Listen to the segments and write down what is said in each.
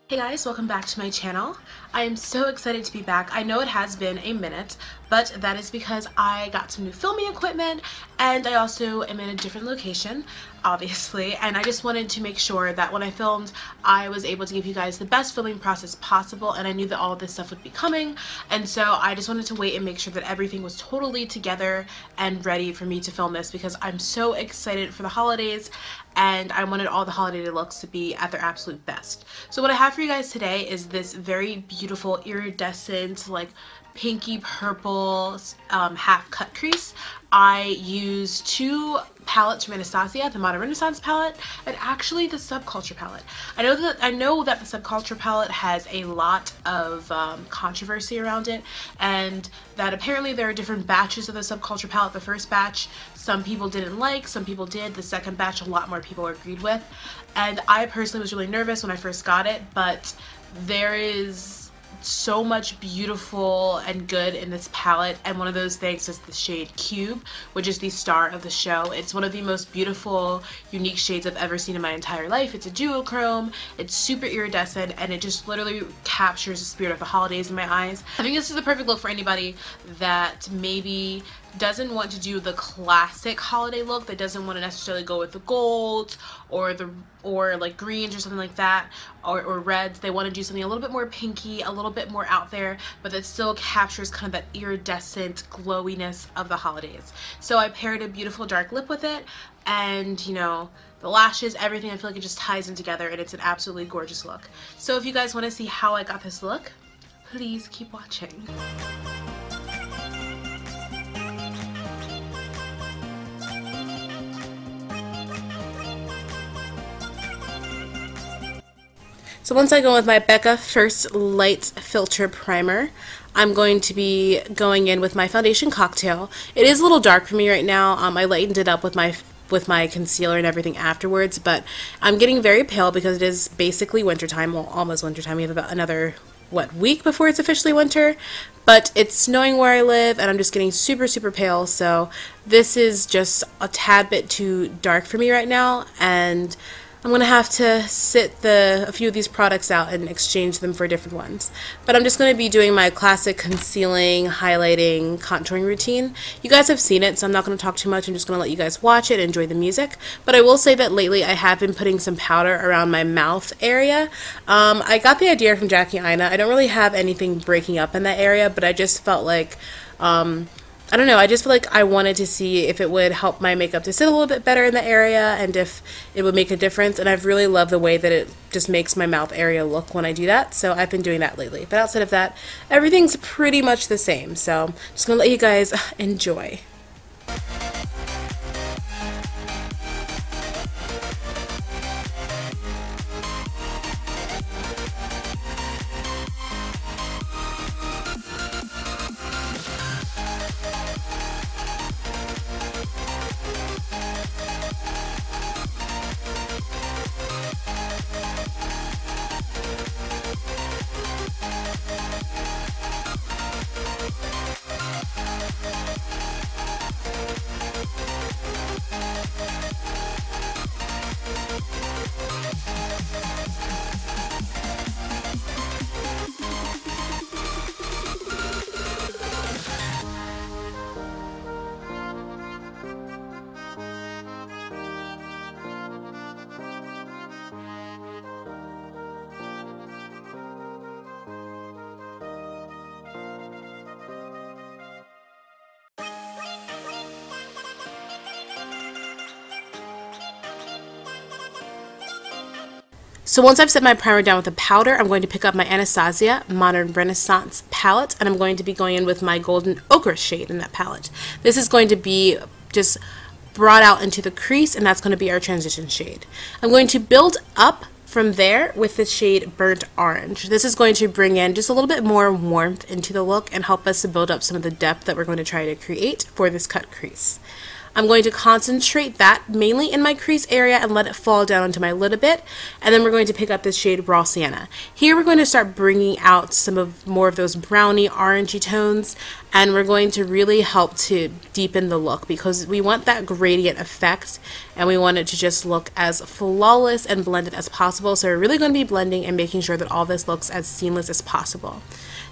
Hey guys, welcome back to my channel. I am so excited to be back. I know it has been a minute, but that is because I got some new filming equipment and I also am in a different location, obviously, and I just wanted to make sure that when I filmed, I was able to give you guys the best filming process possible, and I knew that all of this stuff would be coming, and so I just wanted to wait and make sure that everything was totally together and ready for me to film this because I'm so excited for the holidays and I wanted all the holiday looks to be at their absolute best. So what I have for you guys today is this very beautiful iridescent, like pinky purple half cut crease. I used two palettes from Anastasia, the Modern Renaissance palette, and actually the Subculture palette. I know that the Subculture palette has a lot of controversy around it, and that apparently there are different batches of the Subculture palette. The first batch some people didn't like, some people did. The second batch a lot more people agreed with, and I personally was really nervous when I first got it, but there is so much beautiful and good in this palette, and one of those things is the shade Cube, which is the star of the show. It's one of the most beautiful, unique shades I've ever seen in my entire life. It's a duochrome, it's super iridescent, and it just literally captures the spirit of the holidays in my eyes. I think this is the perfect look for anybody that maybe doesn't want to do the classic holiday look, that doesn't want to necessarily go with the gold or like greens or something like that, or reds. They want to do something a little bit more pinky, a little bit more out there, but that still captures kind of that iridescent glowiness of the holidays. So I paired a beautiful dark lip with it, and you know, the lashes, everything. I feel like it just ties in together, and it's an absolutely gorgeous look. So if you guys want to see how I got this look, please keep watching. So once I go with my Becca Firstlight Filter Primer, I'm going to be going in with my foundation cocktail. It is a little dark for me right now. I lightened it up with my concealer and everything afterwards, but I'm getting very pale because it is basically wintertime, well, almost wintertime. We have about another, week before it's officially winter, but it's snowing where I live and I'm just getting super, super pale, so this is just a tad bit too dark for me right now, and I'm going to have to sit a few of these products out and exchange them for different ones. But I'm just going to be doing my classic concealing, highlighting, contouring routine. You guys have seen it, so I'm not going to talk too much. I'm just going to let you guys watch it and enjoy the music. But I will say that lately I have been putting some powder around my mouth area. I got the idea from Jackie Aina. I don't really have anything breaking up in that area, but I just felt like I don't know, I just feel like I wanted to see if it would help my makeup to sit a little bit better in the area and if it would make a difference, and I've really loved the way that it just makes my mouth area look when I do that, so I've been doing that lately. But outside of that, everything's pretty much the same, so I'm just going to let you guys enjoy. So once I've set my primer down with the powder, I'm going to pick up my Anastasia Modern Renaissance palette, and I'm going to be going in with my Golden Ochre shade in that palette. This is going to be just brought out into the crease, and that's going to be our transition shade. I'm going to build up from there with the shade Burnt Orange. This is going to bring in just a little bit more warmth into the look and help us to build up some of the depth that we're going to try to create for this cut crease. I'm going to concentrate that mainly in my crease area and let it fall down onto my lid a bit. And then we're going to pick up this shade Raw Sienna. Here we're going to start bringing out some of more of those browny orangey tones, and we're going to really help to deepen the look because we want that gradient effect and we want it to just look as flawless and blended as possible. So we're really going to be blending and making sure that all this looks as seamless as possible.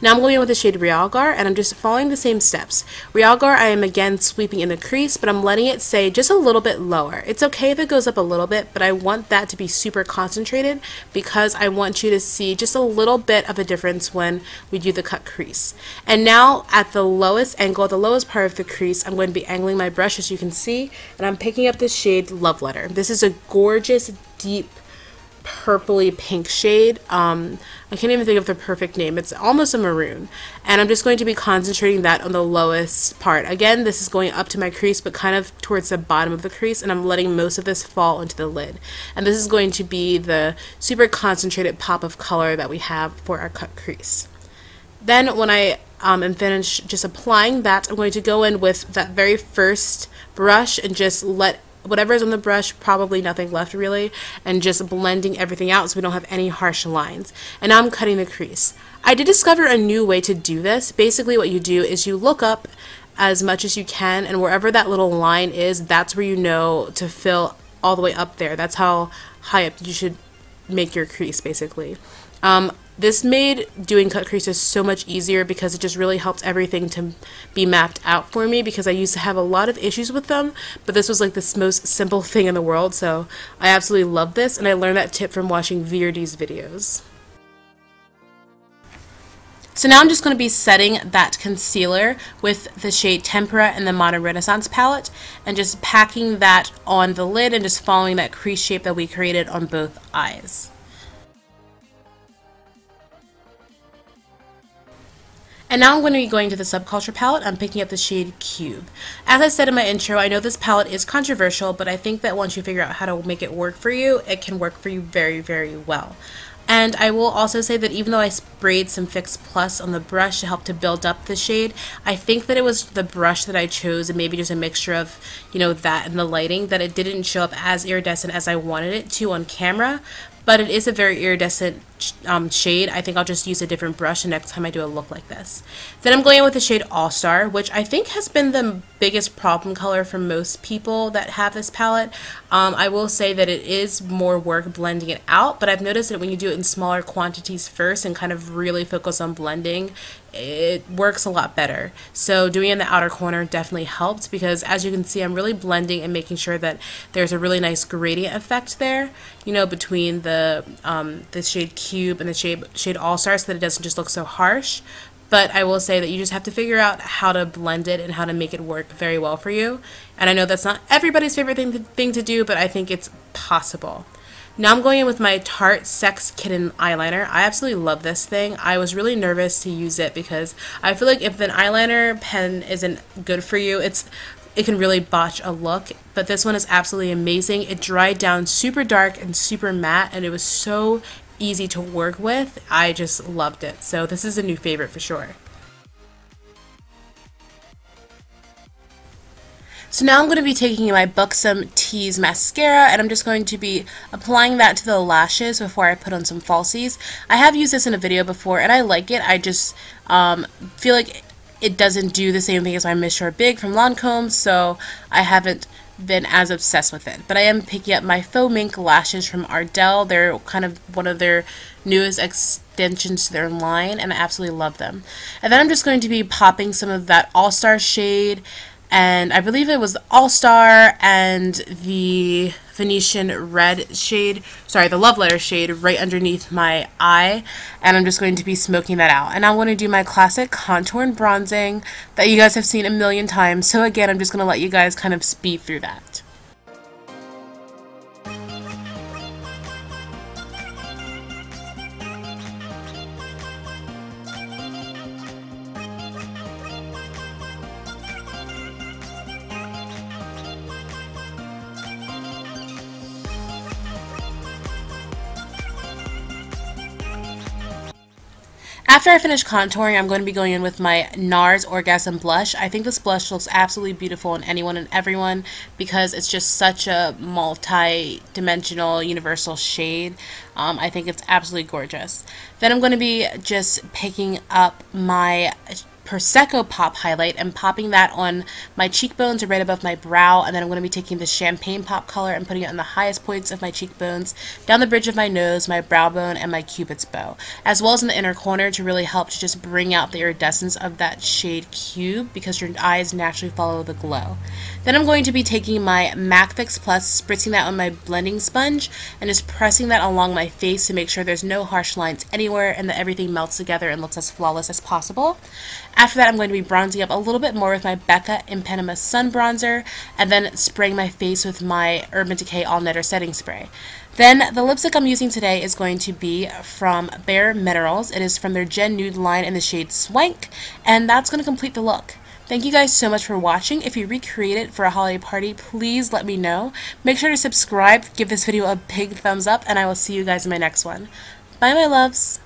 Now I'm going in with the shade Realgar, and I'm just following the same steps. Realgar, I am again sweeping in the crease, but I'm letting it stay just a little bit lower. It's okay if it goes up a little bit, but I want that to be super concentrated because I want you to see just a little bit of a difference when we do the cut crease. And now at the lowest angle, the lowest part of the crease, I'm going to be angling my brush as you can see, and I'm picking up this shade Love Letter. This is a gorgeous, deep, purpley pink shade. I can't even think of the perfect name. It's almost a maroon, and I'm just going to be concentrating that on the lowest part. Again, this is going up to my crease but kind of towards the bottom of the crease, and I'm letting most of this fall into the lid, and this is going to be the super concentrated pop of color that we have for our cut crease. Then when I am finished just applying that, I'm going to go in with that very first brush and just let whatever is on the brush, probably nothing left really, and just blending everything out so we don't have any harsh lines. And now I'm cutting the crease. I did discover a new way to do this. Basically what you do is you look up as much as you can, and wherever that little line is, that's where you know to fill all the way up there. That's how high up you should make your crease basically. This made doing cut creases so much easier because it just really helped everything to be mapped out for me, because I used to have a lot of issues with them, but this was like the most simple thing in the world, so I absolutely love this, and I learned that tip from watching VRD's videos. So now I'm just going to be setting that concealer with the shade Tempera and the Modern Renaissance palette, and just packing that on the lid and just following that crease shape that we created on both eyes. And now I'm going to be going to the Subculture palette. I'm picking up the shade Cube. As I said in my intro, I know this palette is controversial, but I think that once you figure out how to make it work for you, it can work for you very, very well. And I will also say that even though I sprayed some Fix Plus on the brush to help to build up the shade, I think that it was the brush that I chose and maybe just a mixture of, you know, that and the lighting, that it didn't show up as iridescent as I wanted it to on camera. But it is a very iridescent shade. I think I'll just use a different brush the next time I do a look like this. Then I'm going in with the shade All Star, which I think has been the biggest problem color for most people that have this palette. I will say that it is more work blending it out, but I've noticed that when you do it in smaller quantities first and kind of really focus on blending, it works a lot better. So doing it in the outer corner definitely helped, because as you can see, I'm really blending and making sure that there's a really nice gradient effect there, you know, between the shade Cube and the shade All Star, so that it doesn't just look so harsh. But I will say that you just have to figure out how to blend it and how to make it work very well for you. And I know that's not everybody's favorite thing to do, but I think it's possible. Now I'm going in with my Tarte Sex Kitten eyeliner. I absolutely love this thing. I was really nervous to use it because I feel like if an eyeliner pen isn't good for you, it can really botch a look. But this one is absolutely amazing. It dried down super dark and super matte, and it was so easy to work with. I just loved it. So this is a new favorite for sure. So now I'm going to be taking my Buxom Tease mascara, and I'm just going to be applying that to the lashes before I put on some falsies. I have used this in a video before and I like it. I just feel like it doesn't do the same thing as my Miss Short Big from Lancome, so I haven't been as obsessed with it. But I am picking up my Faux Mink lashes from Idole. They're kind of one of their newest extensions to their line, and I absolutely love them. And then I'm just going to be popping some of that All Star shade, and I believe it was the All Star and the Venetian Red shade, sorry, the Love Letter shade right underneath my eye, and I'm just going to be smoking that out. And I'm going to do my classic contour and bronzing that you guys have seen a million times, so again, I'm just going to let you guys kind of speed through that. After I finish contouring, I'm going to be going in with my NARS Orgasm blush. I think this blush looks absolutely beautiful on anyone and everyone because it's just such a multi-dimensional, universal shade. I think it's absolutely gorgeous. Then I'm going to be just picking up my Prosecco pop highlight and popping that on my cheekbones or right above my brow, and then I'm going to be taking the champagne pop color and putting it on the highest points of my cheekbones, down the bridge of my nose, my brow bone, and my cupid's bow, as well as in the inner corner to really help to just bring out the iridescence of that shade cube because your eyes naturally follow the glow. Then I'm going to be taking my MAC Fix Plus, spritzing that on my blending sponge, and just pressing that along my face to make sure there's no harsh lines anywhere and that everything melts together and looks as flawless as possible. After that, I'm going to be bronzing up a little bit more with my Becca Ipanema Sun Bronzer, and then spraying my face with my Urban Decay All Nighter Setting Spray. Then, the lipstick I'm using today is going to be from Bare Minerals. It is from their Gen Nude line in the shade Swank, and that's going to complete the look. Thank you guys so much for watching. If you recreate it for a holiday party, please let me know. Make sure to subscribe, give this video a big thumbs up, and I will see you guys in my next one. Bye, my loves!